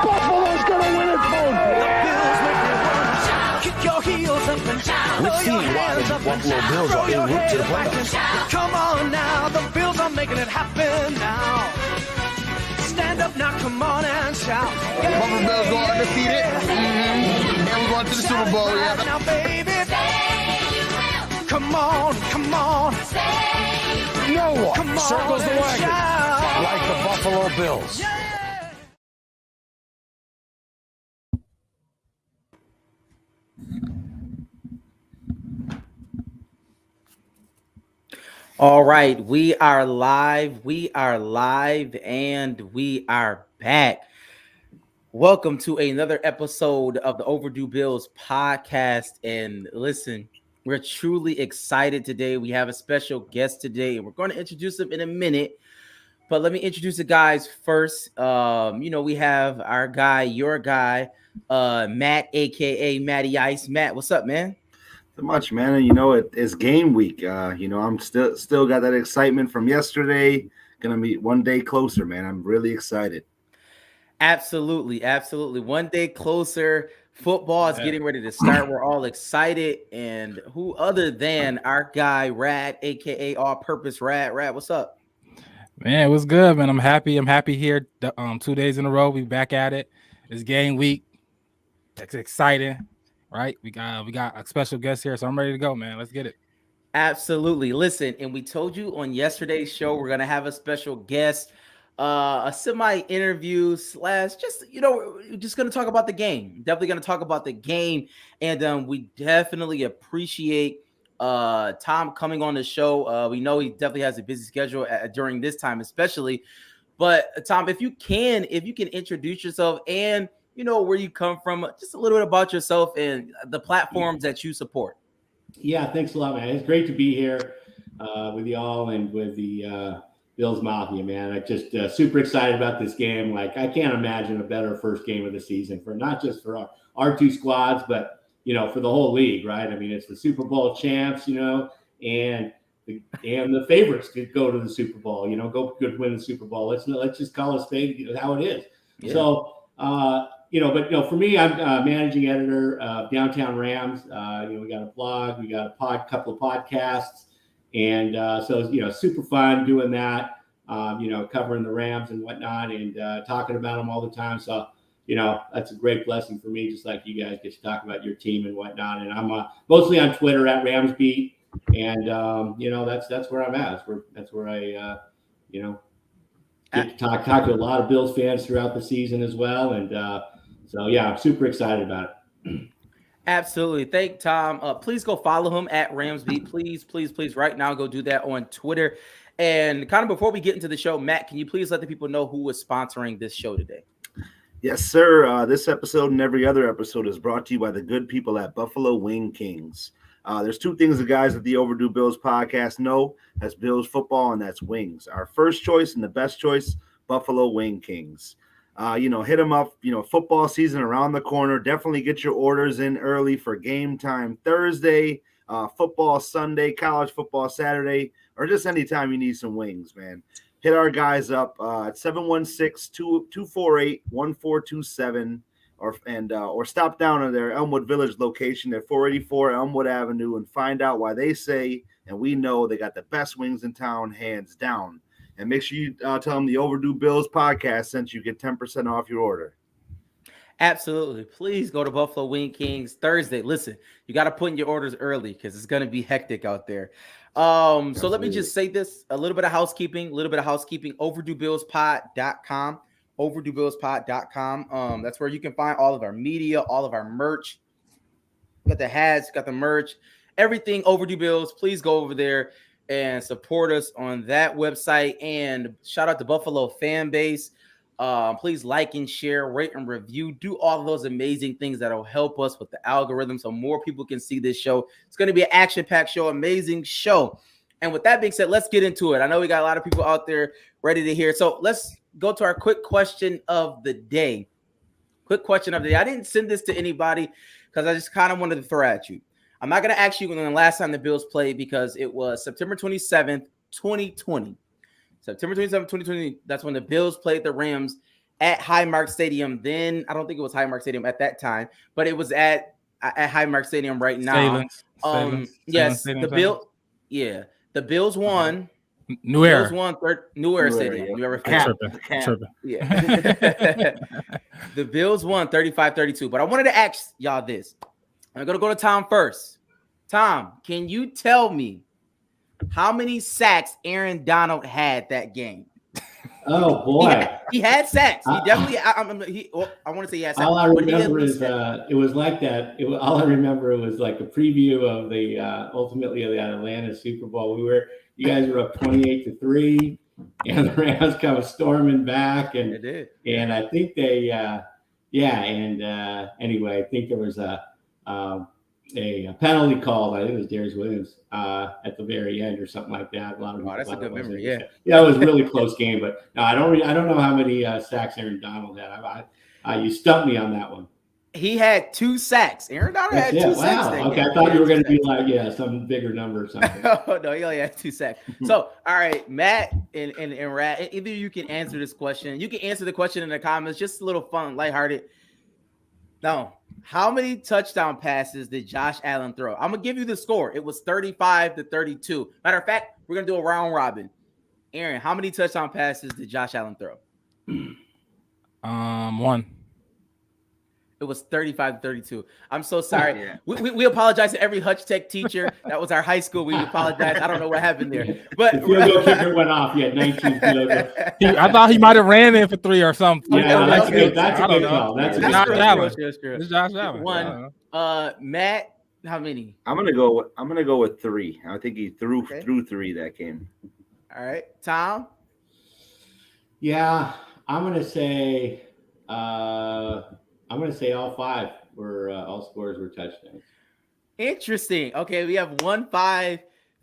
Buffalo's gonna win it, folks. The Bills make me wanna shout. Kick your heels up and shout. We've seen why the Buffalo Bills are en route to the playoffs. Come on now, the Bills are making it happen now. Stand up now, come on and shout. Buffalo Bills go undefeated. And we're going to the Super Bowl. Yeah. Now, baby, come on. No one Come on circles the and wagon shout. like the Buffalo Bills. All right, we are live, and we are back. Welcome to another episode of the Overdue Bills podcast. And listen, we're truly excited today. We have a special guest today, and we're going to introduce him in a minute. But let me introduce the guys first. We have our guy, your guy, Matt, aka Matty Ice. Matt, what's up, man? So much, man. And it's game week. I'm still got that excitement from yesterday. Gonna be one day closer, man. I'm really excited. Absolutely. One day closer. Football is getting ready to start. We're all excited. And who other than our guy, Rad, aka All Purpose Rad. Rad, what's up? Man, what's good, man? I'm happy here. 2 days in a row, we back at it. It's game week. It's exciting, right? We got a special guest here, so I'm ready to go, man. Let's get it. Absolutely. Listen, and we told you on yesterday's show we're gonna have a special guest, a semi-interview / just we're just gonna talk about the game. Definitely gonna talk about the game, and we definitely appreciate Tom coming on the show. We know he definitely has a busy schedule during this time, especially. But Tom, if you can introduce yourself and where you come from, just a little bit about yourself and the platforms that you support. Yeah, thanks a lot, man. It's great to be here with y'all and with the Bills Mafia, man. I'm just super excited about this game. Like, I can't imagine a better first game of the season for not just for our two squads, but for the whole league, right? I mean, it's the Super Bowl champs, and the favorites to go to the Super Bowl, go win the Super Bowl. Let's just call it spade how it is. Yeah. So, for me, I'm managing editor of Downtown Rams. We got a blog, we got a couple of podcasts, and so super fun doing that. Covering the Rams and whatnot, and talking about them all the time. So. That's a great blessing for me, just like you guys get to talk about your team and whatnot. And I'm mostly on Twitter at RamsBeat, and that's where I'm at. That's where I get to talk to a lot of Bills fans throughout the season as well. And I'm super excited about it. Absolutely. Thank Tom. Please go follow him at RamsBeat. Please, right now, go do that on Twitter. And kind of before we get into the show, Matt, can you please let the people know who is sponsoring this show today? Yes, sir. This episode and every other episode is brought to you by the good people at Buffalo Wing Kings. There's two things the guys at the Overdue Bills podcast know. That's Bills football and that's wings. Our first choice and the best choice, Buffalo Wing Kings. Hit them up. Football season around the corner. Definitely get your orders in early for game time Thursday, football Sunday, college football Saturday, or just anytime you need some wings, man. Hit our guys up at 716-248-1427 or stop down at their Elmwood Village location at 484 Elmwood Avenue and find out why they say, and we know they got the best wings in town, hands down. And make sure you tell them the Overdue Bills podcast sent you, get 10% off your order. Absolutely. Please go to Buffalo Wing Kings Thursday. Listen, you got to put in your orders early because it's going to be hectic out there. So let me just say this, a little bit of housekeeping, overduebillspod.com, overduebillspod.com. That's where you can find all of our media, all of our merch. Got the hats, got the merch, everything Overdue Bills. Please go over there and support us on that website. And shout out to Buffalo fan base. Please like and share, rate and review, do all of those amazing things that will help us with the algorithm so more people can see this show. It's going to be an action-packed show, amazing show. And with that being said, let's get into it. I know we got a lot of people out there ready to hear. So let's go to our quick question of the day. I didn't send this to anybody because I just kind of wanted to throw at you. I'm not going to ask you when the last time the Bills played because it was September 27th, 2020. September 27th, 2020, that's when the Bills played the Rams at Highmark Stadium. Then I don't think it was Highmark Stadium at that time, but it was at Highmark Stadium right now. Yes, Stadium, the Bill. Yeah, the Bills won. New Era. Bills won New Era Stadium. yeah. New Era I'm Stadium. tripping. Yeah. The Bills won 35-32. But I wanted to ask y'all this. I'm going to go to Tom first. Tom, can you tell me how many sacks Aaron Donald had that game? Oh boy, he had sacks. He definitely. I want to say he had sacks. All I remember is it was like that. All I remember was like a preview of the ultimately of the Atlanta Super Bowl. You guys were up 28-3, and the Rams come storming back, and they did. And I think they, anyway, I think there was a penalty called. I think it was Darius Williams at the very end or something like that. A lot of that's a good memory. Yeah, it was a really close game. But no, I don't know how many sacks Aaron Donald had. You stumped me on that one. He had 2 sacks. Aaron Donald had 2 sacks. Wow. Okay, I thought you were going to be like, some bigger number or something. Oh, no, he only had 2 sacks. So, all right, Matt and Rat, either you can answer this question. You can answer the question in the comments. Just a little fun, lighthearted. No. How many touchdown passes did Josh Allen throw? I'm going to give you the score. It was 35-32. Matter of fact, we're going to do a round robin. Aaron, how many touchdown passes did Josh Allen throw? 1. It was 35-32. I'm so sorry. Yeah. We apologize to every Hutch Tech teacher. That was our high school. We apologize. I don't know what happened there. But the field goal kicker went off. He had 19 field goals. I thought he might have ran in for 3 or something. Yeah, that's good. That's a good call. That's Josh Allen. It's Josh Allen. 1. Matt, how many? I'm gonna go with 3. I think he threw 3 that game. All right, Tom. Yeah, I'm gonna say all 5 were all scores were touchdowns. Interesting. Okay, we have 1, 5,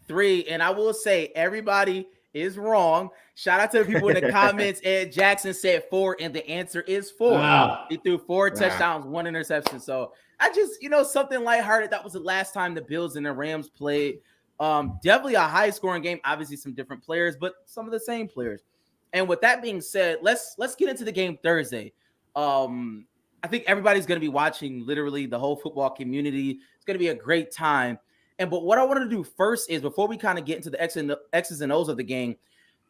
3, and I will say everybody is wrong. Shout out to the people in the comments. Ed Jackson said 4, and the answer is 4. Wow. He threw 4 touchdowns, 1 interception. So I just, something lighthearted. That was the last time the Bills and the Rams played. Definitely a high scoring game. Obviously, some different players, but some of the same players. And with that being said, let's get into the game Thursday. I think everybody's going to be watching, literally the whole football community. It's going to be a great time. But what I want to do first is, before we kind of get into the X's and O's of the game,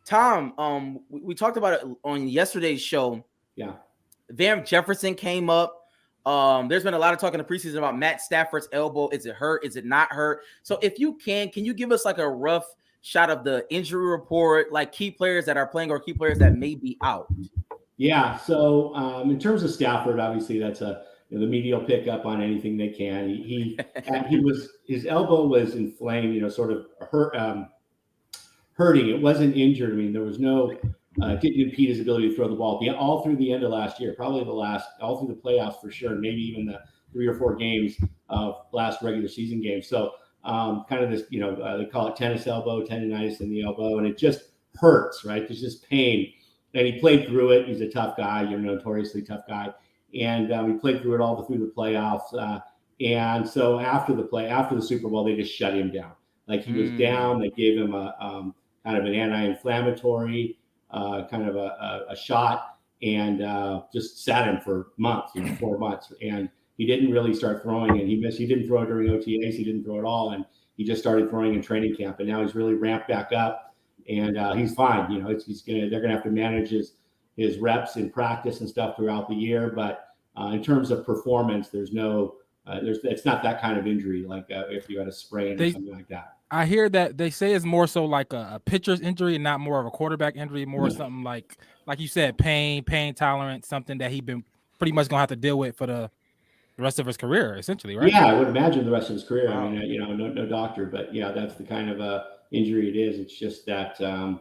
Tom, we talked about it on yesterday's show. Yeah. Van Jefferson came up. There's been a lot of talk in the preseason about Matt Stafford's elbow. Is it hurt? Is it not hurt? So if you can you give us like a rough shot of the injury report, like key players that are playing or key players that may be out? Yeah. So in terms of Stafford, obviously that's the media will pick up on anything they can. His elbow was inflamed, sort of hurting. It wasn't injured. I mean, there was no didn't impede his ability to throw the ball all through the end of last year, probably all through the playoffs for sure, maybe even the 3 or 4 games of last regular season game. So kind of this, they call it tennis elbow, tendonitis in the elbow, and it just hurts, right? There's just pain. And he played through it. He's a tough guy. You're a notoriously tough guy. And he played through it all through the playoffs. And so after the Super Bowl, they just shut him down. Like he was down. They gave him a kind of an anti-inflammatory kind of a shot, and just sat him for months, 4 months. And he didn't really start throwing, and he didn't throw during OTAs. He didn't throw at all. And he just started throwing in training camp. And now he's really ramped back up. And he's fine. They're gonna have to manage his reps in practice and stuff throughout the year. But in terms of performance, it's not that kind of injury like if you had a sprain or something like that. I hear that they say it's more so like a pitcher's injury, and not more of a quarterback injury. More something like you said, pain tolerant, something that he's been pretty much gonna have to deal with for the rest of his career, essentially, right? Yeah, I would imagine the rest of his career. Wow. I mean, no doctor, but yeah, that's the kind of injury it is. It's just that, so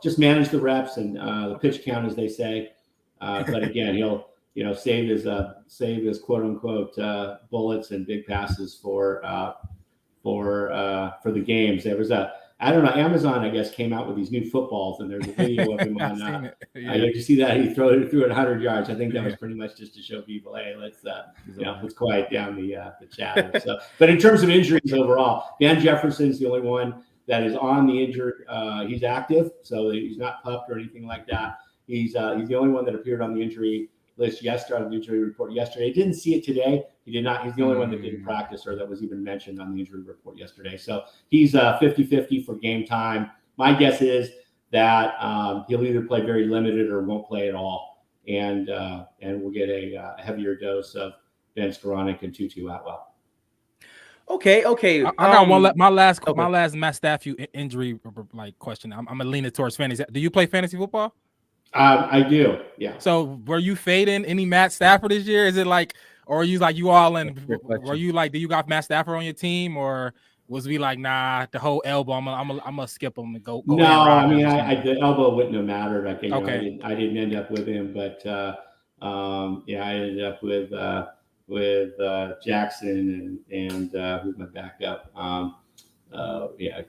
just manage the reps and the pitch count, as they say. But again, he'll save his quote unquote bullets and big passes for the games. There was I don't know, Amazon, I guess, came out with these new footballs, and there's a video of him on. Did you see that? He threw it 100 yards. I think that was pretty much just to show people, hey, let's quiet down the chatter. So, but in terms of injuries overall, Van Jefferson's the only one that is on the injured. He's active, so he's not pupped or anything like that. He's the only one that appeared on the injury list yesterday, on the injury report yesterday. I didn't see it today. He did not. He's the only one that didn't practice or that was even mentioned on the injury report yesterday. So he's 50-50 for game time. My guess is that he'll either play very limited or won't play at all, and we'll get a heavier dose of Ben Skoranek and Tutu Atwell. Okay. I got my last Matt Stafford injury question. I'm gonna lean it towards fantasy. Do you play fantasy football? I do. Yeah. So were you fading any Matt Stafford this year? Is it or are you you all in? Were you do you got Matt Stafford on your team, or was we nah, the whole elbow? I'm gonna skip him and go. No, I mean, the elbow wouldn't have mattered. Okay. I didn't end up with him, but I ended up with Jackson and who's my backup.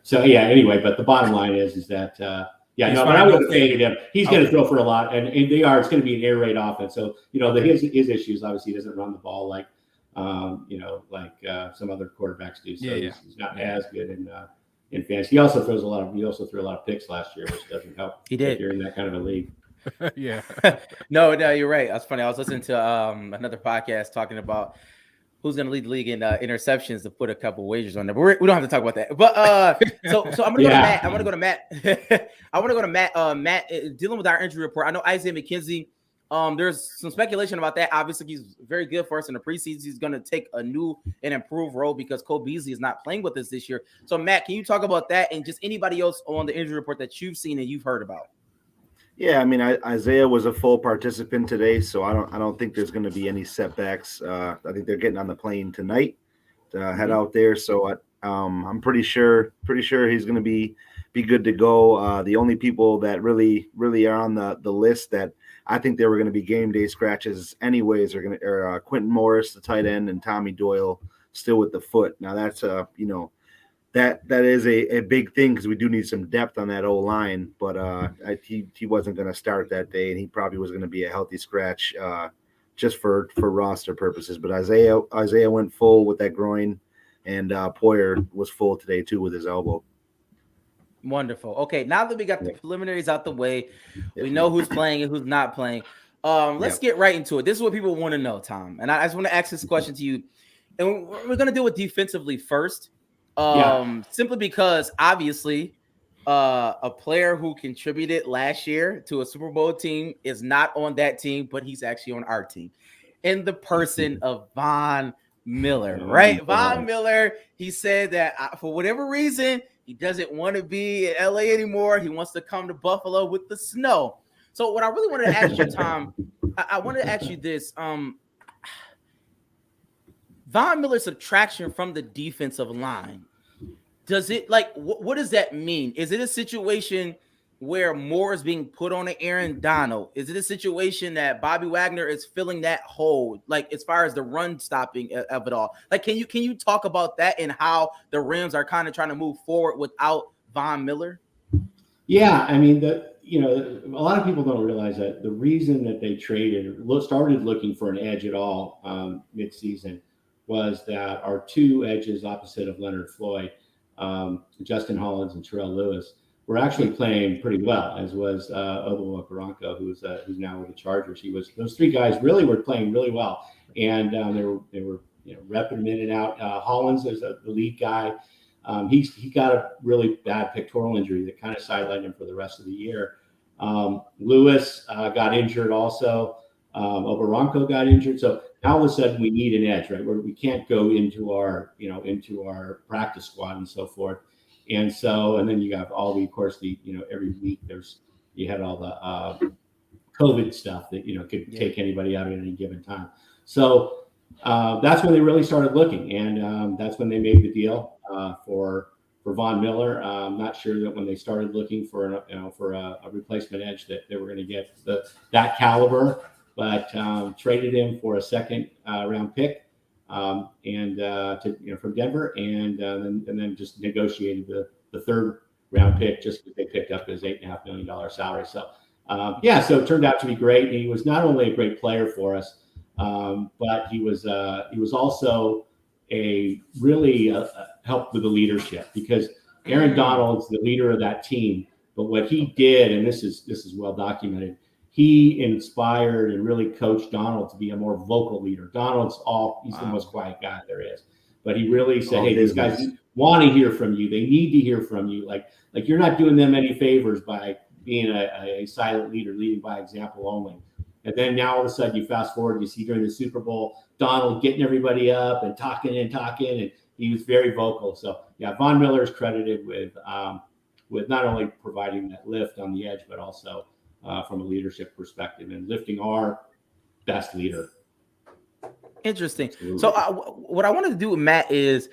So anyway, but the bottom line is that but I would have faded him. He's going to throw for a lot, and it's going to be an air raid offense. So his issues, obviously, he doesn't run the ball like some other quarterbacks do. So he's not as good in fantasy. He also threw a lot of picks last year, which doesn't help. He did. If you're in that kind of a league. Yeah. No, you're right. That's funny. I was listening to another podcast talking about who's going to lead the league in interceptions to put a couple wagers on there. But we don't have to talk about that. But so I'm going to go to Matt. I'm going to go to Matt. I want to go to Matt. Matt, dealing with our injury report. I know Isaiah McKenzie. There's some speculation about that. Obviously, he's very good for us in the preseason. He's going to take a new and improved role because Cole Beasley is not playing with us this year. So, Matt, can you talk about that and just anybody else on the injury report that you've seen and you've heard about? Yeah, I mean, Isaiah was a full participant today, so I don't think there's going to be any setbacks. I think they're getting on the plane tonight to head out there. So I'm pretty sure he's going to be good to go. The only people that really are on the list that I think they were going to be game day scratches anyways are Quentin Morris, the tight end, and Tommy Doyle still with the foot. Now that's that is a big thing because we do need some depth on that O-line, but he wasn't going to start that day, and he probably was going to be a healthy scratch just for roster purposes. But Isaiah went full with that groin, and Poyer was full today too with his elbow. Wonderful. Okay, now that we got the preliminaries out the way, we know who's playing and who's not playing. Let's get right into it. This is what people want to know, Tom, and I just want to ask this question to you, and we're going to deal with defensively first. Simply because obviously a player who contributed last year to a Super Bowl team is not on that team, but he's actually on our team in the person of Von Miller, right? Von Miller, he said that for whatever reason, he doesn't want to be in LA anymore. He wants to come to Buffalo with the snow. So what I really wanted to ask you, Tom, I wanted to ask you this. Von Miller's subtraction from the defensive line, does it what does that mean? Is it a situation where more is being put on an Aaron Donald? Is it a situation that Bobby Wagner is filling that hole, as far as the run stopping of it all? Can you talk about that and how the Rams are kind of trying to move forward without Von Miller? Yeah, I mean, a lot of people don't realize that the reason that they started looking for an edge at all midseason was that our two edges opposite of Leonard Floyd, Justin Hollins and Terrell Lewis, were actually playing pretty well, as was Obo Okoronkwo, who's now with the Chargers. Those three guys really were playing really well, and they were repping him in and out. Hollins is the lead guy. He got a really bad pectoral injury that kind of sidelined him for the rest of the year. Lewis got injured also. Okoronkwo got injured. So now all of a sudden we need an edge, right? Where we can't go into our practice squad and so forth. And then you got all every week you had all the COVID stuff that, could take anybody out at any given time. So that's when they really started looking. And that's when they made the deal for Von Miller. I'm not sure that when they started looking for a replacement edge that they were going to get that caliber, but traded him for a second round pick from Denver, and then just negotiated the third round pick just because they picked up his $8.5 million salary. So so it turned out to be great. He was not only a great player for us, but he was also a really helped with the leadership, because Aaron Donald's the leader of that team. But what he did, and this is well documented, he inspired and really coached Donald to be a more vocal leader. He's the most quiet guy there is, but he really said, "Hey, these guys want to hear from you. They need to hear from you. Like you're not doing them any favors by being a silent leader, leading by example only." And then now all of a sudden you fast forward, you see during the Super Bowl, Donald getting everybody up and talking, and he was very vocal. So yeah, Von Miller is credited with not only providing that lift on the edge, but also from a leadership perspective and lifting our best leader. Interesting. Absolutely. So what I wanted to do with Matt is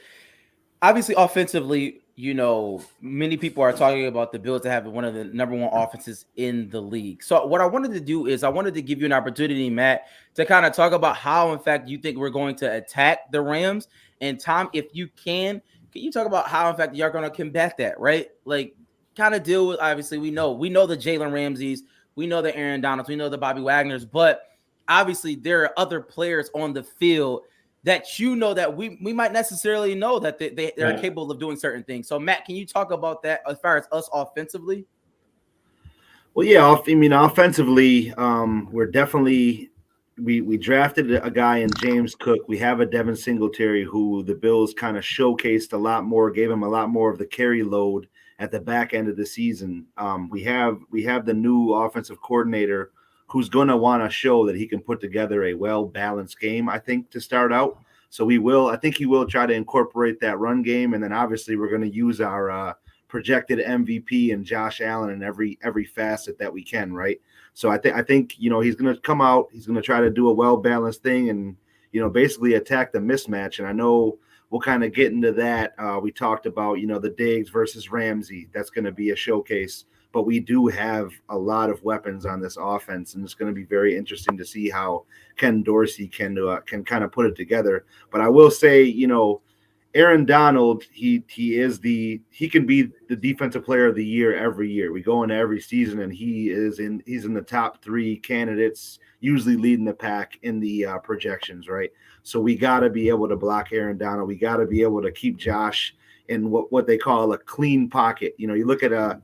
obviously offensively, many people are talking about the Bills to have one of the number one offenses in the league. So what I wanted to do is I wanted to give you an opportunity, Matt, to kind of talk about how, in fact, you think we're going to attack the Rams. And Tom, if you can you talk about how, in fact, you're going to combat that, right? Like, kind of deal with, obviously, we know the Jalen Ramseys, we know the Aaron Donalds, we know the Bobby Wagners, but obviously there are other players on the field that that we might necessarily know that they're capable of doing certain things. So, Matt, can you talk about that as far as us offensively? Well, yeah, offensively, we're definitely we drafted a guy in James Cook. We have a Devin Singletary who the Bills kind of showcased a lot more, gave him a lot more of the carry load at the back end of the season. We have the new offensive coordinator who's going to want to show that he can put together a well-balanced game, I think, to start out. So I think he will try to incorporate that run game. And then obviously we're going to use our projected MVP and Josh Allen in every facet that we can, right? So I think he's going to come out, he's going to try to do a well-balanced thing and, basically attack the mismatch. And I know we'll kind of get into that. We talked about, the Diggs versus Ramsey. That's going to be a showcase. But we do have a lot of weapons on this offense, and it's going to be very interesting to see how Ken Dorsey can kind of put it together. But I will say, Aaron Donald, he can be the defensive player of the year every year. We go into every season, and he's in the top 3 candidates, usually leading the pack in the projections, right? So we got to be able to block Aaron Donald. We got to be able to keep Josh in what they call a clean pocket. You look at a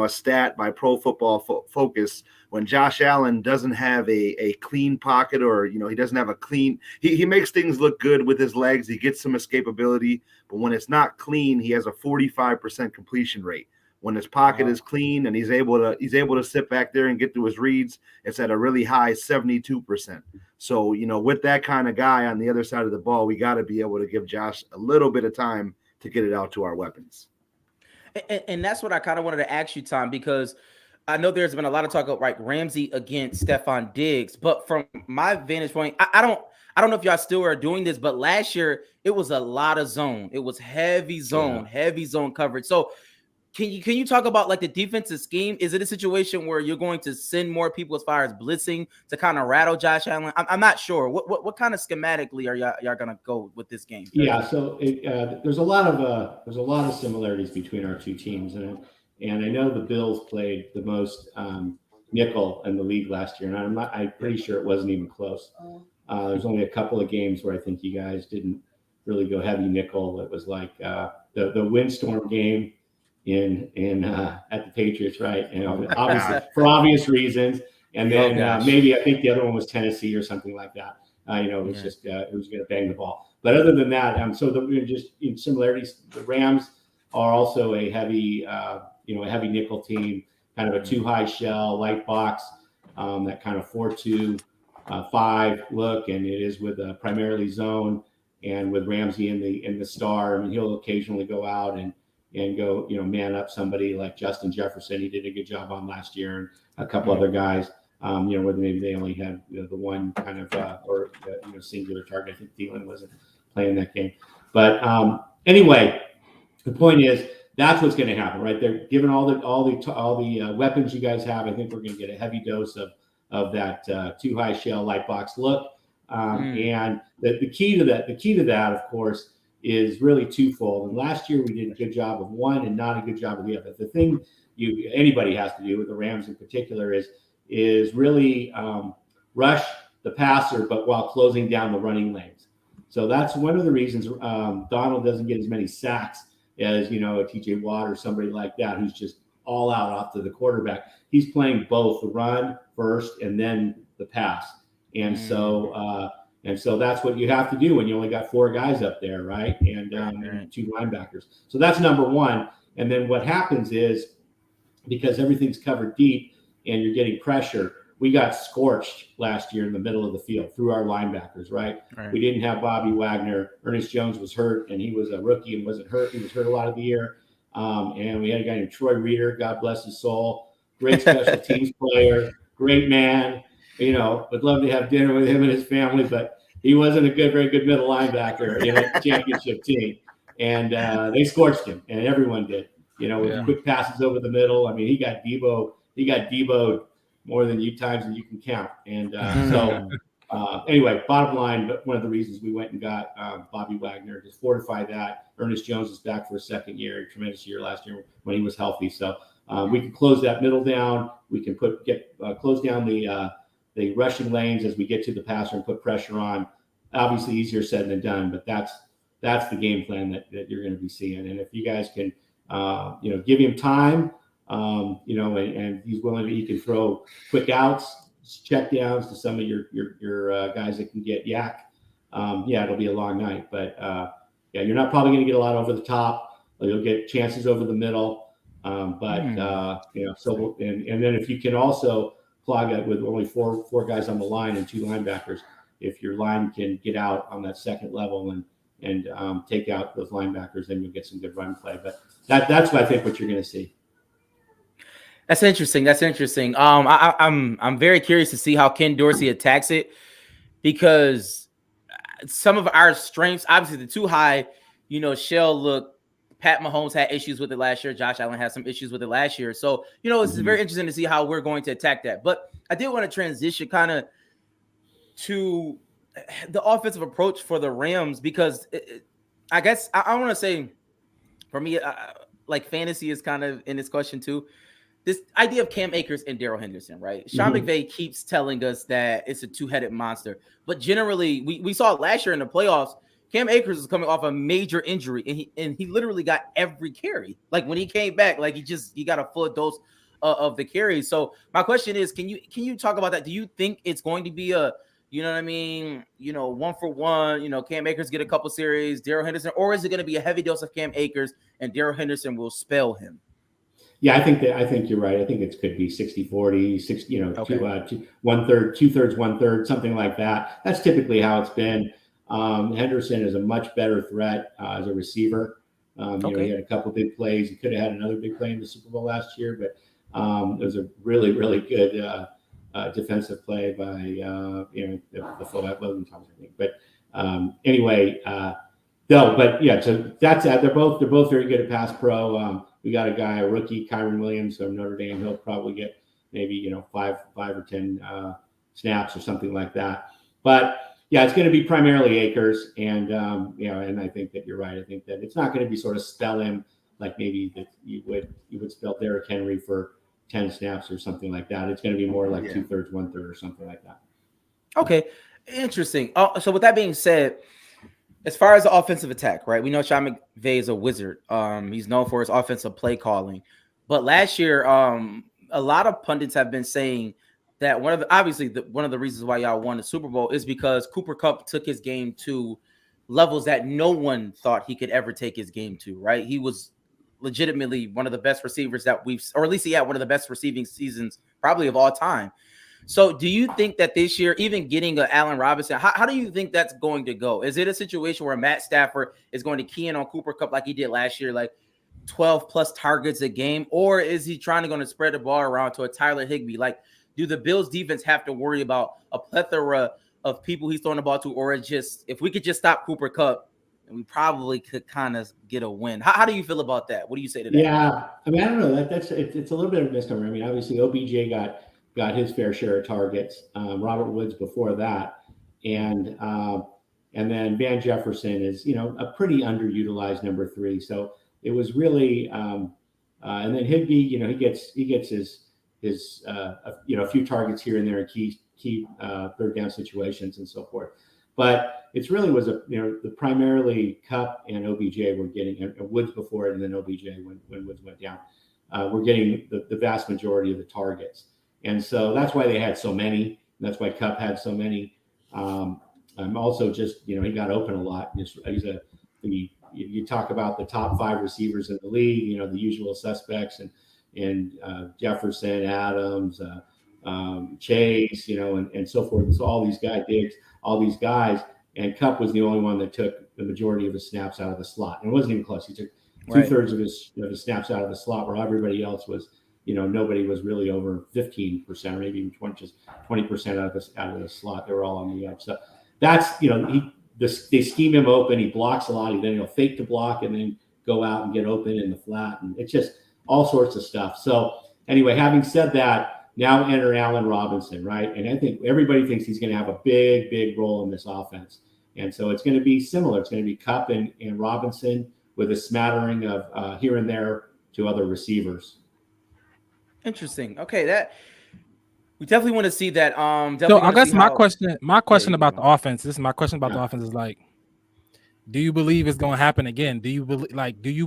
stat by Pro Football Focus, when Josh Allen doesn't have a clean pocket, or, he doesn't have a clean, he makes things look good with his legs. He gets some escapability, but when it's not clean, he has a 45% completion rate. When his pocket is clean and he's able to sit back there and get to his reads, it's at a really high 72%. So, with that kind of guy on the other side of the ball, we got to be able to give Josh a little bit of time to get it out to our weapons. And that's what I kind of wanted to ask you, Tom, because I know there's been a lot of talk of Ramsey against Stephon Diggs, but from my vantage point, I don't know if y'all still are doing this, but last year it was a lot of zone. It was heavy zone coverage. So can you talk about the defensive scheme? Is it a situation where you're going to send more people as far as blitzing to kind of rattle Josh Allen? I'm not sure. What kind of schematically are y'all going to go with this game? Yeah, so there's a lot of similarities between our two teams, and I know the Bills played the most nickel in the league last year, and I'm pretty sure it wasn't even close. There's only a couple of games where I think you guys didn't really go heavy nickel. It was like the windstorm game in at the Patriots, right? And obviously for obvious reasons. And then maybe I think the other one was Tennessee or something like that. It was just it was going to bang the ball. But other than that, so just in similarities, the Rams are also a heavy heavy nickel team, kind of a 2-high shell, light box, that kind of 4-2-5 look, and it is with primarily zone and with Ramsey in the star. I mean, he'll occasionally go out and go, man up somebody like Justin Jefferson. He did a good job on last year, and a couple other guys, where maybe they only had the one kind of singular target. I think Thielen wasn't playing that game, but anyway, the point is that's what's going to happen, right? They're given all the weapons you guys have. I think we're going to get a heavy dose of that 2-high shell light box look, and the key to that, of course, is really twofold. And last year we did a good job of one and not a good job of the other. The thing anybody has to do with the Rams in particular is really rush the passer, but while closing down the running lanes. So that's one of the reasons Donald doesn't get as many sacks as a TJ Watt or somebody like that, who's just all out off to the quarterback. He's playing both the run first and then the pass. And so that's what you have to do when you only got 4 guys up there, right? And 2 linebackers. So that's number one. And then what happens is, because everything's covered deep and you're getting pressure, we got scorched last year in the middle of the field through our linebackers, right? We didn't have Bobby Wagner. Ernest Jones was hurt, and he was a rookie and wasn't hurt. He was hurt a lot of the year. And we had a guy named Troy Reeder, God bless his soul, great special teams player, great man. You know, would love to have dinner with him and his family, but he wasn't a very good middle linebacker in a championship team. And they scorched him, and everyone did. You know, with quick passes over the middle. I mean, he got Debo'd more than you can count. And anyway, bottom line, but one of the reasons we went and got Bobby Wagner to fortify that. Ernest Jones is back for a second year, a tremendous year last year when he was healthy. So we can close that middle down. We can close down the rushing lanes as we get to the passer and put pressure on. Obviously, easier said than done, but that's the game plan that you're going to be seeing. And if you guys can, give him time, and he's willing to, he can throw quick outs, check downs to some of your guys that can get yak. It'll be a long night, but you're not probably going to get a lot over the top. You'll get chances over the middle, and then if you can also plug it with only four guys on the line and 2 linebackers, if your line can get out on that second level and take out those linebackers, then you'll get some good run play. But that's what I think what you're going to see. That's interesting. I'm very curious to see how Ken Dorsey attacks it, because some of our strengths, obviously the too high, shell look. Pat Mahomes had issues with it last year. Josh Allen had some issues with it last year. So, it's very interesting to see how we're going to attack that. But I did want to transition kind of to the offensive approach for the Rams, because I guess I want to say, for me, like fantasy is kind of in this question too. This idea of Cam Akers and Darrell Henderson, right? Sean McVay keeps telling us that it's a 2-headed monster, but generally we saw it last year in the playoffs. Cam Akers is coming off a major injury, and he literally got every carry. Like when he came back, like he got a full dose of the carries. So my question is, can you talk about that? Do you think it's going to be a, 1-for-1, Cam Akers get a couple series, Darrell Henderson, or is it going to be a heavy dose of Cam Akers and Darrell Henderson will spell him? Yeah, I think you're right. I think it could be 60-40, 60, okay. 1/3, 2/3, 1/3, something like that. That's typically how it's been. Henderson is a much better threat as a receiver. He had a couple big plays. He could have had another big play in the Super Bowl last year, but it was a really, really good defensive play by the fullback Logan Thomas, I think. But so that's they're both very good at pass pro. We got a rookie, Kyron Williams from Notre Dame. He'll probably get maybe 5 or 10 snaps or something like that. But yeah, it's going to be primarily Akers, and and I think that you're right. I think that it's not going to be sort of spell him like maybe that you would spell Derrick Henry for 10 snaps or something like that. It's going to be more like 2/3, 1/3 or something like that. Okay, interesting. So with that being said, as far as the offensive attack, right? We know Sean McVay is a wizard. He's known for his offensive play calling, but last year, a lot of pundits have been saying that one of the reasons why y'all won the Super Bowl is because Cooper Kupp took his game to levels that no one thought he could ever take his game to, right? He was legitimately one of the best receivers or at least he had one of the best receiving seasons probably of all time. So do you think that this year, even getting Allen Robinson, how do you think that's going to go? Is it a situation where Matt Stafford is going to key in on Cooper Kupp like he did last year, like 12 plus targets a game? Or is he going to spread the ball around to a Tyler Higbee? Like, do the Bills defense have to worry about a plethora of people he's throwing the ball to, or if we could just stop Cooper Kupp, we probably could kind of get a win? How do you feel about that? What do you say to that? Yeah, I mean, I don't know. It's a little bit of a misnomer. I mean, obviously OBJ got his fair share of targets. Robert Woods before that, and then Van Jefferson is a pretty underutilized number 3. So it was really and then Higbee, he gets his a few targets here and there in key third down situations and so forth. But it's really was the primarily Kupp and OBJ were getting, and Woods before it, and then OBJ when Woods went down. were getting the vast majority of the targets. And so that's why they had so many. That's why Kupp had so many. Also just, he got open a lot. You talk about the top 5 receivers in the league, the usual suspects, and Jefferson, Adams, Chase, and so forth. So all these guys, and Kupp was the only one that took the majority of his snaps out of the slot. And it wasn't even close. He took 2/3 of his snaps out of the slot, where everybody else was, nobody was really over 15%, or maybe even 20% out of the slot. They were all on the edge. So that's, they scheme him open. He blocks a lot. Then he'll fake the block and then go out and get open in the flat. And it's just all sorts of stuff. So anyway, having said that, now enter Allen Robinson, right? And I think everybody thinks he's going to have a big, big role in this offense. And so it's going to be similar. It's going to be Kupp and Robinson with a smattering of here and there to other receivers. Interesting. Okay, we definitely want to see that. So I guess my question about the offense. This is my question about the offense is like, do you believe it's going to happen again? Do you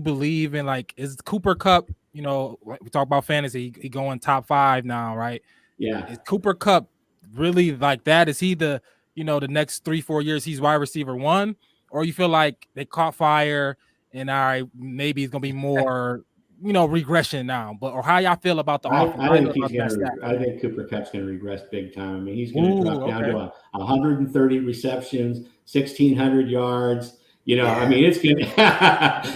believe in, like, is Cooper Kupp? We talk about fantasy. He going top 5 now, right? Yeah. Is Cooper Kupp really like that? Is he the next 3-4 years he's wide receiver 1, or you feel like they caught fire and maybe it's going to be more regression now? Or how y'all feel about the offense? I think Cooper Kupp's going to regress big time. I mean, he's going to drop down to 130 receptions, 1,600 yards. I mean, it's good.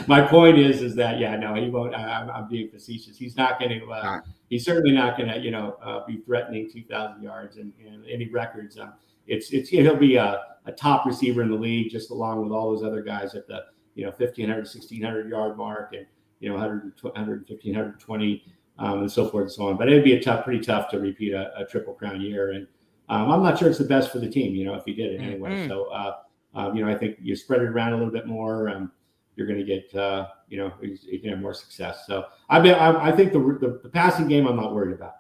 My point is that, he won't. I'm being facetious. He's not going to. He's certainly not going to, be threatening 2,000 yards and any records. He'll be a top receiver in the league, just along with all those other guys at the 1,500, 1,600 yard mark, and 100, 115, 120, and so forth and so on. But it'd be pretty tough to repeat a Triple Crown year, and I'm not sure it's the best for the team. If he did it anyway. So. I think you spread it around a little bit more. You're going to get, you can have more success. So I think the passing game I'm not worried about.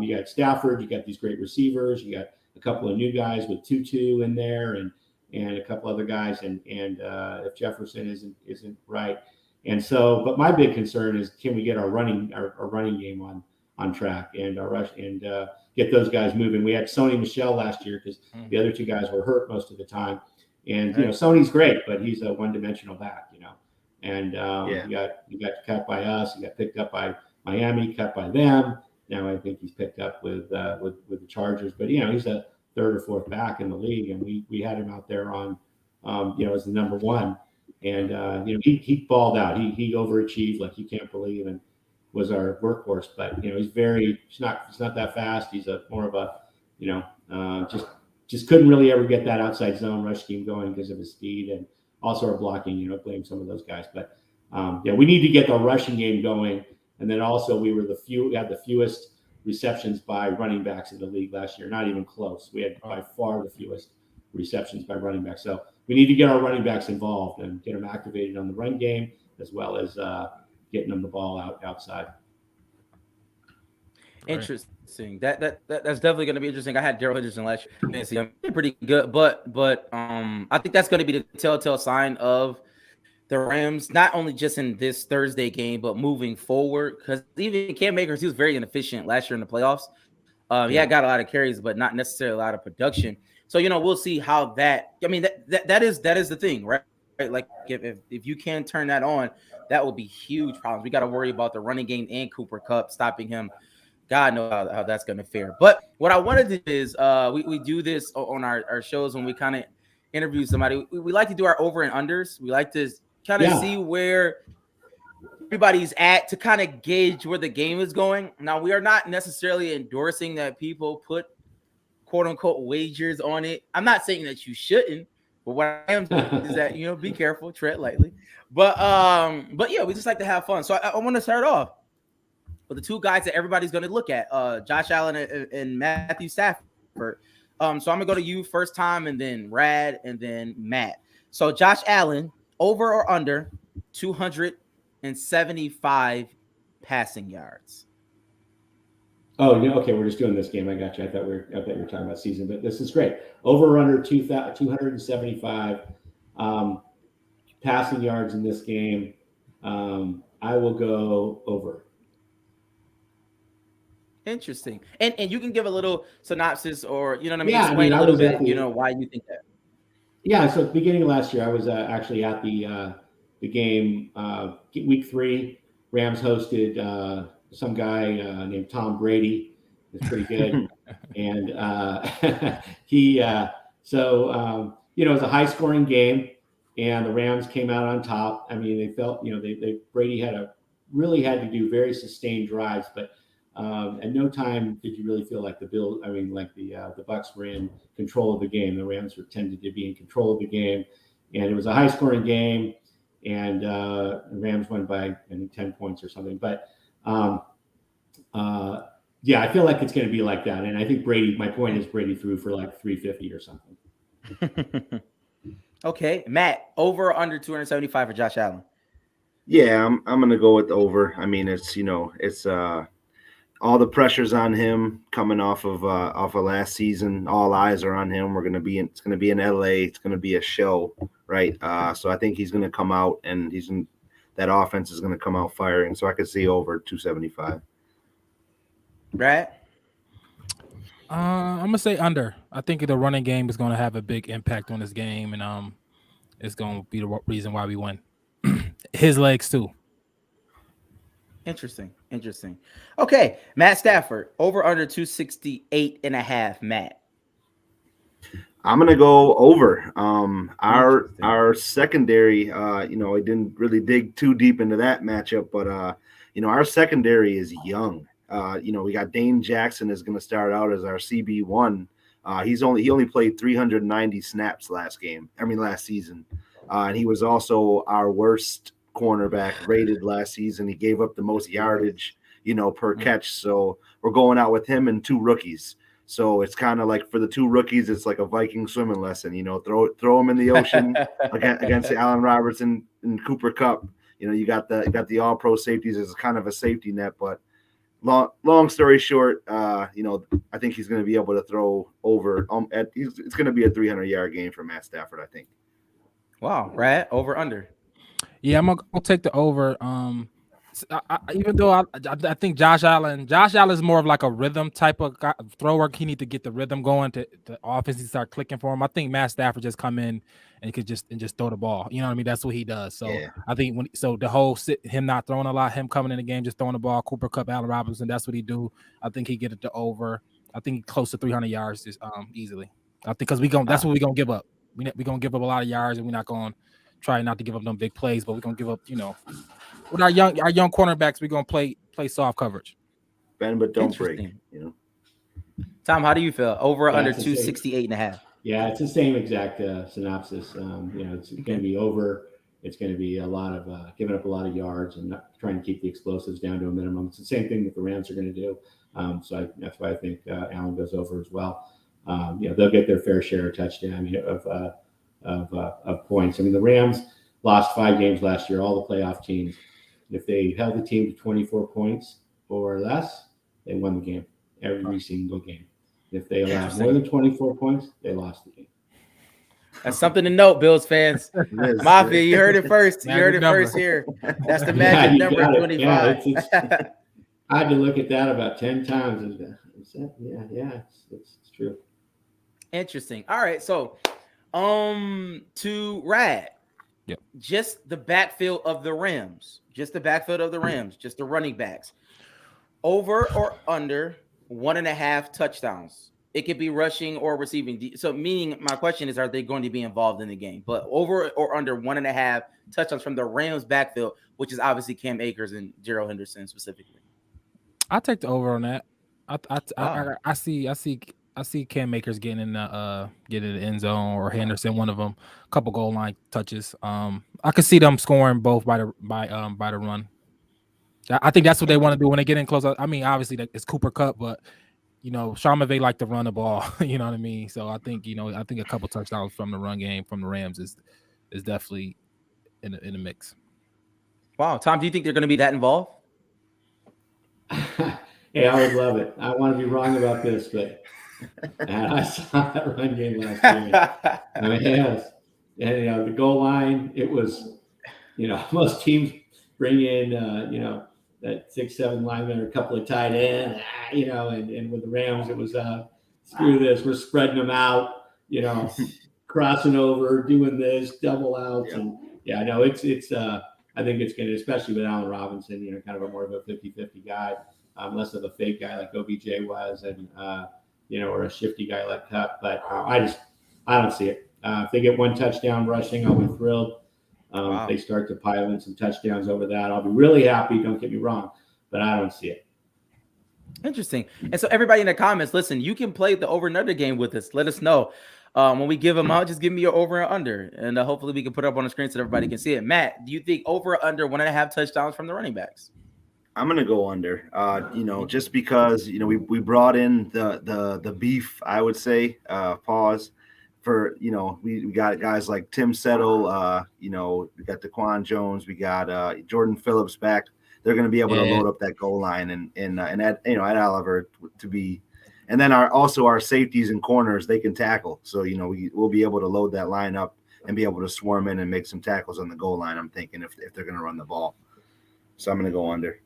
You got Stafford, you got these great receivers, you got a couple of new guys with Tutu in there, and a couple other guys, and if Jefferson isn't right, and so. But my big concern is, can we get our running game on track and our rush and get those guys moving? We had Sony Michel last year because the other 2 guys were hurt most of the time. And Sony's great, but he's a one-dimensional back, And you got cut by us. He got picked up by Miami, cut by them. Now I think he's picked up with the Chargers. But he's a 3rd or 4th back in the league, and we had him out there on, as the number 1. And he balled out. He overachieved like you can't believe, and was our workhorse. But he's not that fast. He's more of a just couldn't really ever get that outside zone rush scheme going because of his speed, and also our blocking, blame some of those guys. But we need to get the rushing game going. And then also we had the fewest receptions by running backs in the league last year. Not even close. We had by far the fewest receptions by running backs. So we need to get our running backs involved and get them activated on the run game, as well as getting them the ball outside. Interesting. That's definitely going to be interesting. I had Daryl Henderson last year. Pretty good, but I think that's going to be the telltale sign of the Rams, not only just in this Thursday game, but moving forward. Because even Cam Akers, he was very inefficient last year in the playoffs. He had got a lot of carries, but not necessarily a lot of production. So we'll see how that. I mean, that is the thing, right? Like if you can turn that on, that will be huge problems. We got to worry about the running game and Cooper Kupp stopping him. God knows how that's going to fare. But what I wanted to do is we do this on our shows when we kind of interview somebody. We like to do our over and unders. We like to kind of see where everybody's at to kind of gauge where the game is going. Now, we are not necessarily endorsing that people put quote unquote wagers on it. I'm not saying that you shouldn't, but what I am saying is that, be careful, tread lightly. But yeah, we just like to have fun. So I want to start off with the 2 guys that everybody's going to look at, Josh Allen and Matthew Stafford. So I'm going to go to you first time, and then Rad, and then Matt. So Josh Allen, over or under 275 passing yards? Oh, okay. We're just doing this game. I got you. I thought you were talking about season, but this is great. Over or under 275 passing yards in this game. I will go over. Interesting. And you can give a little synopsis, or you know what I mean, Yeah, I explain mean, a I little was at bit, you the know, why you think that. Yeah, so at the beginning of last year, I was actually at the game week 3. Rams hosted some guy named Tom Brady. It's pretty good, and he it was a high scoring game, and the Rams came out on top. I mean, they felt they Brady really had to do very sustained drives, but at no time did you really feel like the Bucks were in control of the game. The Rams were tended to be in control of the game, and it was a high scoring game, and the Rams won by I think 10 points or something. But yeah, I feel like it's going to be like that, and I think Brady. My point is Brady threw for like 350 or something. Okay, Matt, over or under 275 for Josh Allen? Yeah, I'm gonna go with over. I mean, it's all the pressure's on him coming off of last season. All eyes are on him. It's gonna be in LA. It's gonna be a show, right? So I think he's gonna come out, and that offense is gonna come out firing. So I could see over 275. Right. I'm gonna say under. I think the running game is gonna have a big impact on this game, and it's gonna be the reason why we win. His legs too. Interesting. Okay, Matt Stafford, over under 268.5. Matt. I'm gonna go over. Our secondary, I didn't really dig too deep into that matchup, but our secondary is young. We got Dane Jackson is gonna start out as our CB1. He only played 390 snaps last season, and he was also our worst cornerback rated last season. He gave up the most yardage, per catch. So we're going out with him and 2 rookies. So it's kind of like for the 2 rookies, it's like a Viking swimming lesson. Throw them in the ocean against Allen Robertson and Cooper Kupp. You got the All Pro safeties as kind of a safety net. But long story short, I think he's going to be able to throw over. It's going to be a 300-yard game for Matt Stafford, I think. Wow, right? Over under. Yeah, I'm gonna take the over. Even though I think Josh Allen is more of like a rhythm type of thrower. He need to get the rhythm going to the offense to start clicking for him. I think Matt Stafford just come in and could just throw the ball. You know what I mean? That's what he does. So yeah. I think the whole him not throwing a lot, him coming in the game just throwing the ball. Cooper Kupp, Allen Robinson, that's what he do. I think he get it to over. I think close to 300 yards just easily. I think because that's what we gonna give up. We gonna give up a lot of yards, and we're not gonna try not to give up them big plays, but we're gonna give up, with our young cornerbacks, we're gonna play soft coverage. Bend but don't break. Tom, how do you feel? Over or under 268.5? Yeah, it's the same exact synopsis. It's going to be over. It's going to be a lot of giving up a lot of yards and not trying to keep the explosives down to a minimum. It's the same thing that the Rams are going to do. That's why I think Allen goes over as well. They'll get their fair share of touchdown of points. I mean, the Rams lost 5 games last year, all the playoff teams. If they held the team to 24 points or less, they won the game every single game. If they allowed more than 24 points, they lost the game. That's something to note, Bills fans. Mafia, you heard it first. You heard it first here. That's the magic number, 25. Yeah, I had to look at that about 10 times. And it's true. Interesting. All right, so to Rad. Yep. Just the backfield of the Rams. Just the running backs. Over or under 1.5 touchdowns. It could be rushing or receiving. So meaning my question is, are they going to be involved in the game? But over or under 1.5 touchdowns from the Rams backfield, which is obviously Cam Akers and Gerald Henderson specifically. I'll take the over on that. I see Cam Akers getting in the end zone, or Henderson, one of them, a couple goal line touches. I could see them scoring both by the run. I think that's what they want to do when they get in close. I mean, obviously it's Cooper Kupp, but Sean McVay like to run the ball. You know what I mean? So I think a couple touchdowns from the run game from the Rams is definitely in the mix. Wow, Tom, do you think they're going to be that involved? Hey, I would love it. I want to be wrong about this, but I saw that run game last year. I mean, yes, and the goal line. It was, most teams bring in, that 6-7 lineman or a couple of tight ends, and with the Rams, it was screw this, we're spreading them out, crossing over, doing this, double outs, and it's I think it's going to, especially with Allen Robinson, kind of a more of a 50-50 guy, less of a fake guy like OBJ was, and or a shifty guy like Cup. But I don't see it. If they get one touchdown rushing, I'll be thrilled. If they start to pile in some touchdowns over that, I'll be really happy. Don't get me wrong, but I don't see it. Interesting. And so everybody in the comments, listen, you can play the over and under game with us. Let us know. When we give them out, just give me your over and under, and hopefully we can put it up on the screen so everybody can see it. Matt, do you think over or under 1.5 touchdowns from the running backs? I'm gonna go under. Just because we brought in the beef, I would say. Pause for we got guys like Tim Settle. We got Daquan Jones. We got Jordan Phillips back. They're going to be able to load up that goal line and add Oliver to be, and then our safeties and corners, they can tackle. So we'll be able to load that line up and be able to swarm in and make some tackles on the goal line. I'm thinking if they're going to run the ball, so I'm going to go under.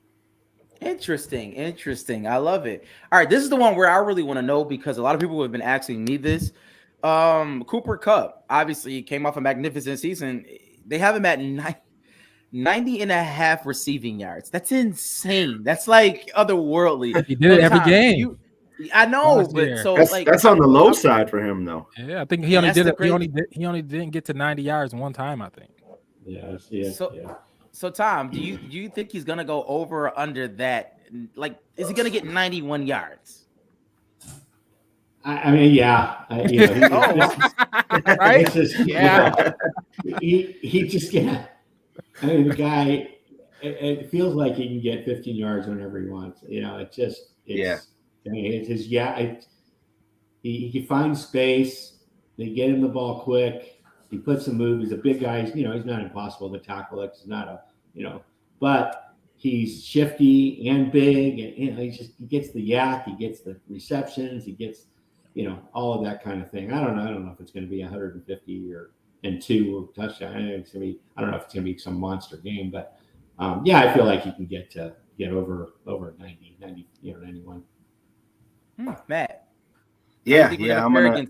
Interesting. I love it. All right, this is the one where I really want to know, because a lot of people have been asking me this. Cooper Kupp obviously came off a magnificent season. They have him at 90.5 receiving yards. That's insane. That's like otherworldly. He did it every game. I know, but so that's on the low side for him, though. Yeah, I think he only did it. He only didn't get to 90 yards one time, I think. Yeah. So Tom, do you think he's gonna go over or under that? Like, is he gonna get 91 yards? I mean, yeah. Right? He just can't. I mean, the guy, it feels like he can get 15 yards whenever he wants. He can find space. They get him the ball quick. He puts some move. He's a big guy. He's not impossible to tackle. He's not but he's shifty and big, and he gets the yak. He gets the receptions. He gets, all of that kind of thing. I don't know if it's going to be 150 and 2 touchdown. I don't know if it's going to be some monster game, but I feel like he can get over 90, 91. Matt. I'm gonna.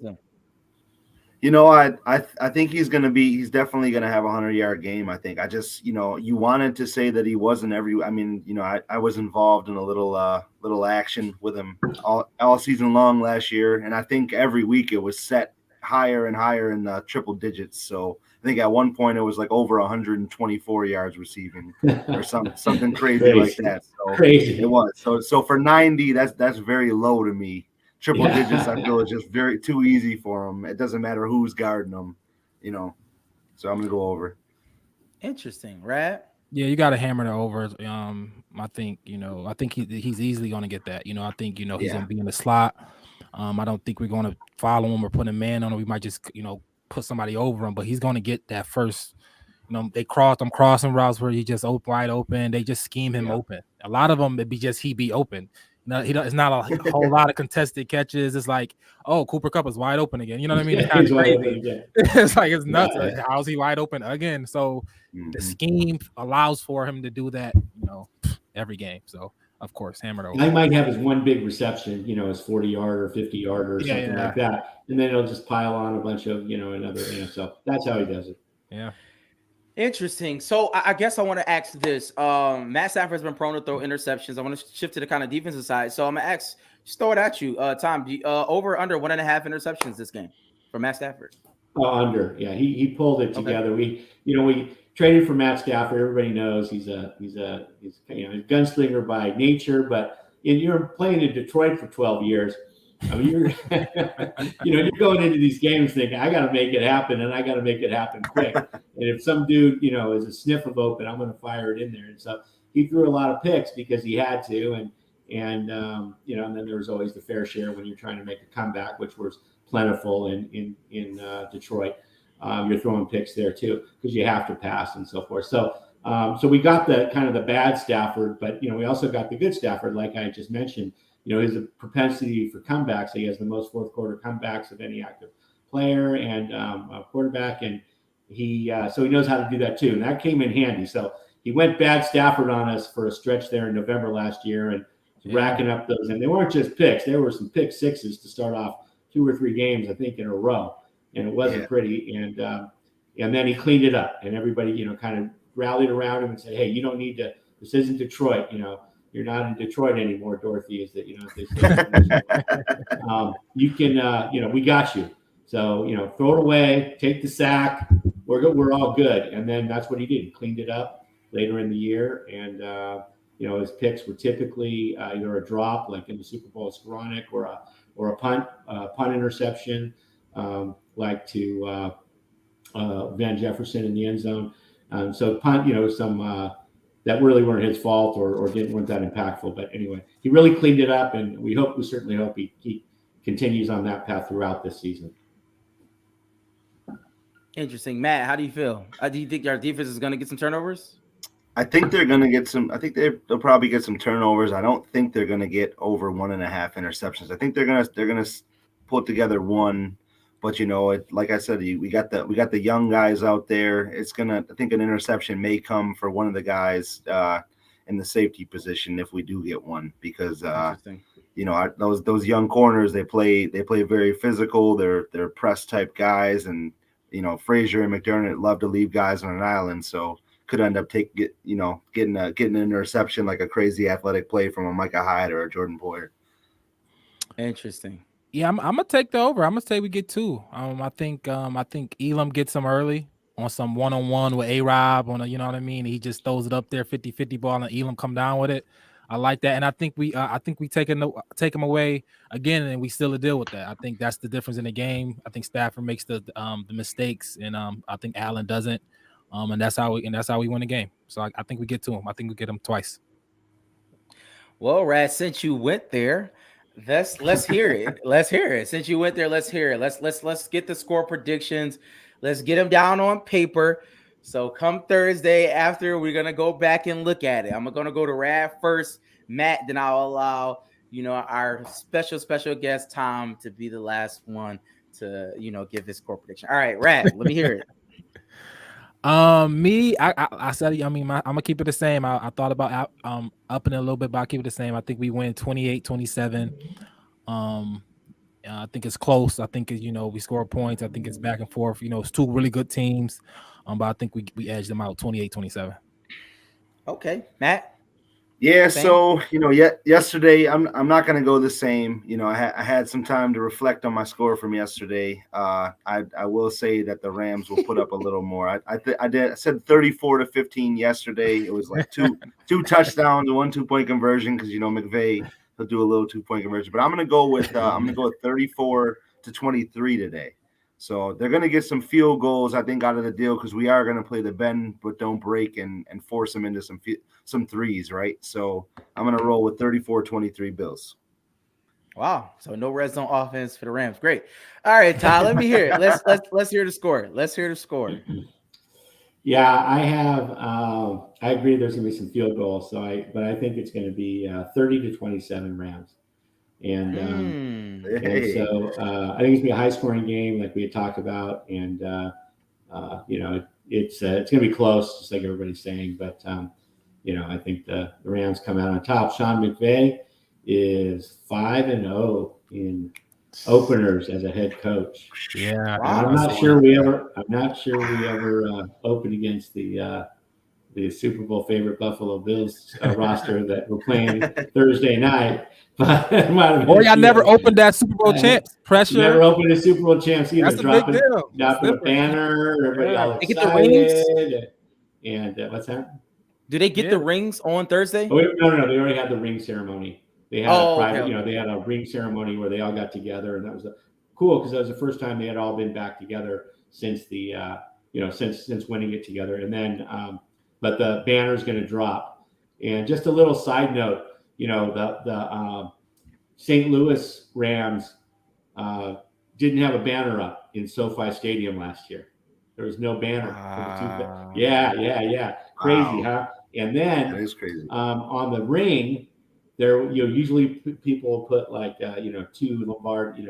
I think he's definitely gonna have a 100-yard game. I think. I just, you wanted to say that he wasn't I was involved in a little action with him all season long last year, and I think every week it was set higher and higher in the triple digits. So I think at one point it was like over 124 yards receiving or something crazy like that. So crazy. It was. So for 90, that's very low to me. Triple digits, I feel, is just too easy for him. It doesn't matter who's guarding them, So I'm gonna go over. Interesting, right? Yeah, you got to hammer the over. I think he's easily gonna get that. I think he's gonna be in the slot. I don't think we're gonna follow him or put a man on him. We might just put somebody over him, but he's gonna get that first. They crossing routes where he just wide open. They just scheme him open. A lot of them he be open. It's not a whole lot of contested catches. It's like, oh, Cooper Kupp is wide open again. You know what I mean? It's kind of crazy. It's like it's nuts. Like, how's he wide open again? So the scheme allows for him to do that, every game. So of course, hammer it over. I might have his one big reception, his 40-yard or 50-yard or something like that, and then he'll just pile on a bunch of, another. So that's how he does it. Yeah. Interesting. So I guess I want to ask this. Matt Stafford has been prone to throw interceptions. I want to shift to the kind of defensive side. So I'm going to just throw it at you. Tom, over or under 1.5 interceptions this game for Matt Stafford? Under. Yeah, he pulled it together. Okay. We traded for Matt Stafford. Everybody knows he's a gunslinger by nature, but you're playing in Detroit for 12 years. I mean, you're going into these games thinking, I got to make it happen, and I got to make it happen quick. And if some dude, is a sniff of open, I'm going to fire it in there. And so he threw a lot of picks because he had to, and then there was always the fair share when you're trying to make a comeback, which was plentiful in Detroit. You're throwing picks there too because you have to pass and so forth. So we got the kind of the bad Stafford, but we also got the good Stafford, like I just mentioned. His propensity for comebacks. He has the most fourth quarter comebacks of any active player and quarterback, and so he knows how to do that too. And that came in handy. So he went bad Stafford on us for a stretch there in November last year, and racking up those. And they weren't just picks; there were some pick sixes to start off 2 or 3 games, I think, in a row, and it wasn't pretty. And then he cleaned it up, and everybody, kind of rallied around him and said, "Hey, you don't need to. This isn't Detroit. You're not in Detroit anymore, Dorothy." Is that they say, you can, we got you. So throw it away, take the sack. We're good. We're all good. And then that's what he did. He cleaned it up later in the year, and his picks were typically either a drop, like in the Super Bowl, Skoranek, or a punt interception, like to Van Jefferson in the end zone. So punt, some that really weren't his fault or weren't that impactful. But anyway, he really cleaned it up, and we certainly hope he continues on that path throughout this season. Interesting. Matt, how do you feel? Do you think our defense is going to get some turnovers? I think they're going to get some. I think they'll probably get some turnovers. I don't think they're going to get over 1.5 interceptions. I think they're going to put together one. But like I said, we got the young guys out there. I think an interception may come for one of the guys in the safety position if we do get one, because those young corners, they play very physical. They're press type guys, and Frazier and McDermott love to leave guys on an island, so could end up getting an interception, like a crazy athletic play from a Micah Hyde or a Jordan Poyer. Interesting. Yeah, I'm gonna take the over. I'm gonna say we get 2. I think Elam gets them early on some one-on-one with A-Rob on a, you know what I mean? He just throws it up there, 50-50 ball, and Elam come down with it. I like that, and I think we take him away again, and we still deal with that. I think that's the difference in the game. I think Stafford makes the mistakes, and I think Allen doesn't, and that's how we win the game. So I think we get to him. I think we get him twice. Well, Raz, since you went there, let's hear it. Let's hear it. Since you went there, let's hear it. Let's get the score predictions. Let's get them down on paper. So come Thursday after, we're gonna go back and look at it. I'm gonna go to Rad first, Matt, then I'll allow our special guest Tom to be the last one to give his score prediction. All right, Rad, let me hear it. Me, I said, I'm gonna keep it the same. I thought about upping it a little bit, but I'll keep it the same. I think we win 28-27. I think it's close. I think we score points. I think it's back and forth. It's 2 really good teams, but I think we edge them out 28-27. Okay, Matt. Yeah, so yesterday I'm not going to go the same. I had some time to reflect on my score from yesterday. I will say that the Rams will put up a little more. I said 34-15 yesterday. It was like two touchdowns, 1 2-point conversion, because McVay will do a little 2-point conversion. But I'm going to go with 34-23 today. So they're going to get some field goals, I think, out of the deal, because we are going to play the bend but don't break and force them into some threes, right? So I'm going to roll with 34-23 Bills. Wow. So no red zone offense for the Rams. Great. All right, Ty, let me hear it. Let's hear the score. Let's hear the score. Yeah, I have. I agree. There's going to be some field goals. But I think it's going to be 30-27 Rams. And so I think it's gonna be a high scoring game, like we had talked about, and it's going to be close, just like everybody's saying. But I think the Rams come out on top. Sean McVay is 5-0 in openers as a head coach. Yeah, wow. I'm not sure we ever opened against the Super Bowl favorite Buffalo Bills roster that we're playing Thursday night. But y'all never opened that Super Bowl champs pressure. Never opened a Super Bowl champs either. That's a big deal. Dropping a banner, everybody all excited. They get the rings? And what's that? Do they get the rings on Thursday? Oh, no. They already had the ring ceremony. They had a private, they had a ring ceremony where they all got together, and that was cool because that was the first time they had all been back together since the since winning it together. And then but the banner is going to drop. And just a little side note, the St. Louis Rams didn't have a banner up in SoFi Stadium last year. There was no banner. Yeah. Crazy, huh? And then that is crazy. On the ring, there usually people put like two Lombardis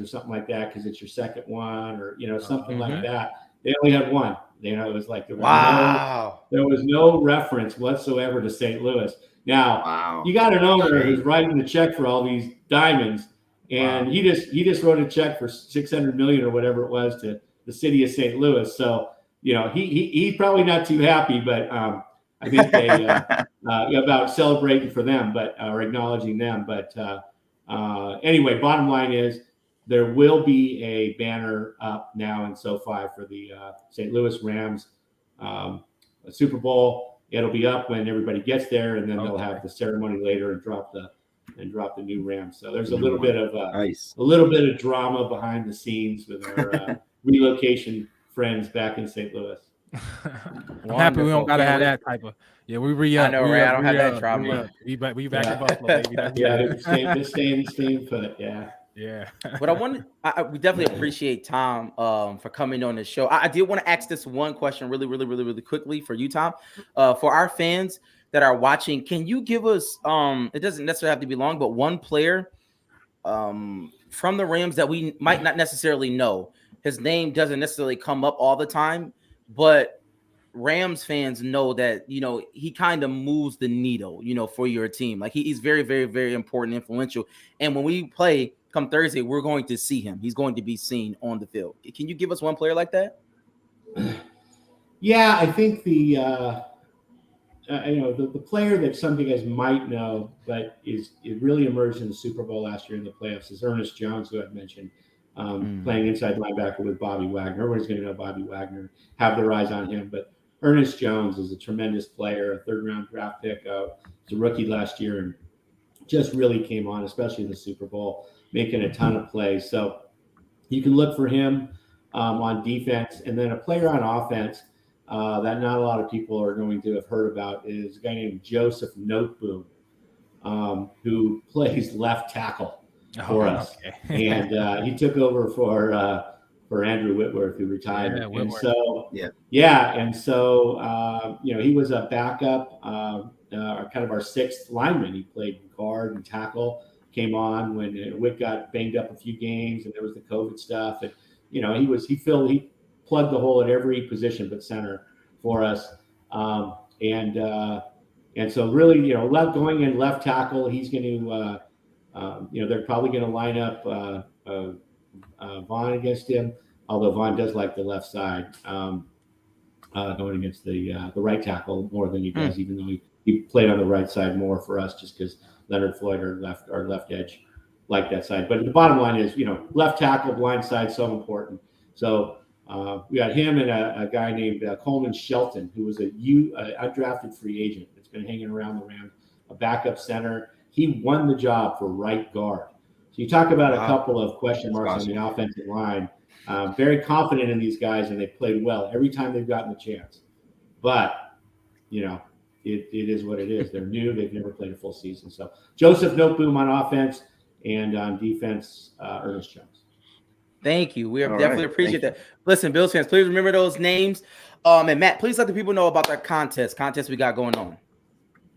or something like that because it's your second one or something like that. They only had one. It was like Wow. there was no reference whatsoever to St. Louis. Now, Wow. you got an owner who's writing the check for all these diamonds, and he just wrote a check for $600 million or whatever it was to the city of St. Louis. So, he's probably not too happy, but I think they about celebrating for them, but or acknowledging them. But anyway, bottom line is there will be a banner up now in SoFi for the St. Louis Rams Super Bowl. It'll be up when everybody gets there, and then they'll have the ceremony later and drop the new Rams. So there's a little bit of drama behind the scenes with our relocation friends back in St. Louis. I'm happy we don't gotta have that type of. Yeah, we re-up. I know, right? I don't have that drama. We back in Buffalo, baby. They're staying put. Yeah. Yeah. But we definitely appreciate Tom for coming on the show. I did want to ask this one question really, really, really, really quickly for you, Tom. For our fans that are watching, can you give us it doesn't necessarily have to be long, but one player from the Rams that we might not necessarily know. His name doesn't necessarily come up all the time, but Rams fans know that, he kind of moves the needle, for your team. Like he's very, very, very important, influential. And when we play come Thursday, we're going to see him. He's going to be seen on the field. Can you give us one player like that? Yeah, I think the player that some of you guys might know, but it really emerged in the Super Bowl last year in the playoffs is Ernest Jones, who I've mentioned, playing inside linebacker with Bobby Wagner. Everybody's going to know Bobby Wagner, have their eyes on him. But Ernest Jones is a tremendous player, a third-round draft pick. He's a rookie last year and just really came on, especially in the Super Bowl, making a ton of plays. So you can look for him on defense. And then a player on offense that not a lot of people are going to have heard about is a guy named Joseph Noteboom, who plays left tackle for us. Okay. And he took over for Andrew Whitworth, who retired. Yeah, and so, he was a backup, kind of our sixth lineman. He played guard and tackle, came on when Whit got banged up a few games and there was the COVID stuff. And, he plugged the hole at every position but center for us. And so really, going in left tackle, he's going to, they're probably going to line up Vaughn against him, although Vaughn does like the left side, going against the right tackle more than he does, even though he played on the right side more for us just because Leonard Floyd, our left edge, like that side. But the bottom line is, left tackle, blind side, so important. So we got him and a guy named Coleman Shelton, who was a undrafted free agent that's been hanging around the Rams, a backup center. He won the job for right guard. So you talk about a couple of question marks on the offensive line. Very confident in these guys, and they've played well every time they've gotten the chance. But, it is what it is. They're new. They've never played a full season. So Joseph Noteboom on offense, and on defense, Ernest Jones. Thank you. We definitely appreciate that. Listen, Bills fans, please remember those names. And Matt, please let the people know about that contest we got going on.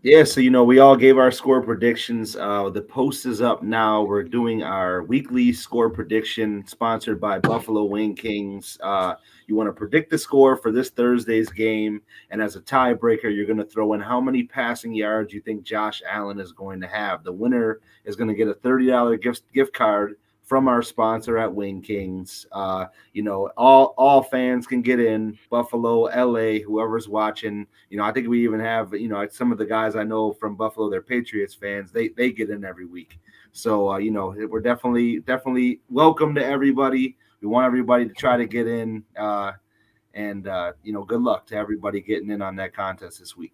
Yeah, so we all gave our score predictions. The post is up now. We're doing our weekly score prediction sponsored by Buffalo Wing Kings. You want to predict the score for this Thursday's game, and as a tiebreaker, you're going to throw in how many passing yards you think Josh Allen is going to have. The winner is going to get a $30 gift card from our sponsor at Wing Kings. All fans can get in, Buffalo, LA, whoever's watching. I think we even have, some of the guys I know from Buffalo, they're Patriots fans. They get in every week. So, we're definitely welcome to everybody. We want everybody to try to get in. Good luck to everybody getting in on that contest this week.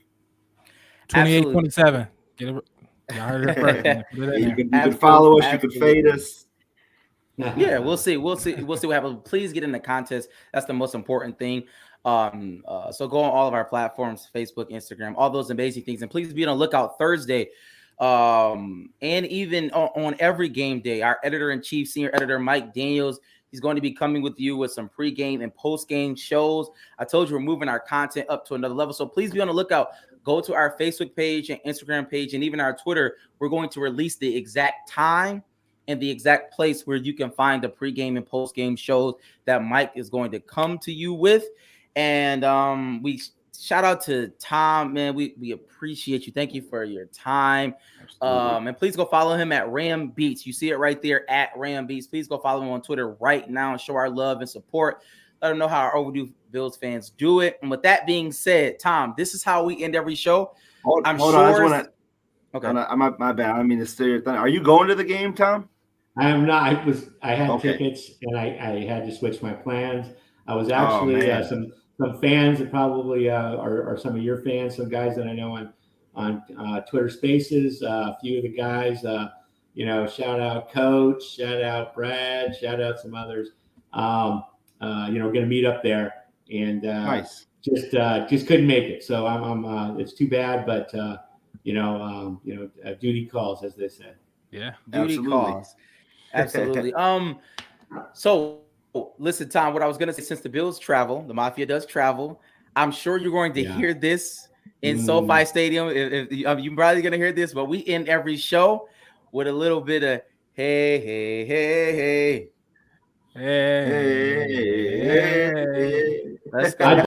28-27. Get it. Y'all heard it first. You can follow us. You can fade us. Yeah, we'll see. We'll see what happens. Please get in the contest. That's the most important thing. So go on all of our platforms, Facebook, Instagram, all those amazing things. And please be on the lookout Thursday. And even on every game day, our editor-in-chief, senior editor, Mike Daniels, he's going to be coming with you with some pregame and postgame shows. I told you we're moving our content up to another level. So please be on the lookout. Go to our Facebook page and Instagram page and even our Twitter. We're going to release the exact time and the exact place where you can find the pregame and postgame shows that Mike is going to come to you with. And we shout out to Tom, man. We appreciate you. Thank you for your time. And please go follow him at Ram Beats. You see it right there at Ram Beats. Please go follow him on Twitter right now and show our love and support. Let them know how our Overdue Bills fans do it. And with that being said, Tom, this is how we end every show. Hold on, I just want to. Okay, my bad. I mean to steer your thunder. Are you going to the game, Tom? I am not. I had tickets and I had to switch my plans. I was actually some fans that probably are some of your fans, some guys that I know on Twitter Spaces. A few of the guys, shout out Coach, shout out Brad, shout out some others. Going to meet up there and nice. Just couldn't make it. So I'm it's too bad, but duty calls, as they say. Yeah, duty calls. Absolutely. So listen, Tom, what I was going to say, since the Bills travel, the Mafia does travel, I'm sure you're going to hear this in SoFi Stadium. If you're probably going to hear this, but we end every show with a little bit of hey, hey, hey, hey. Hey. Let's go.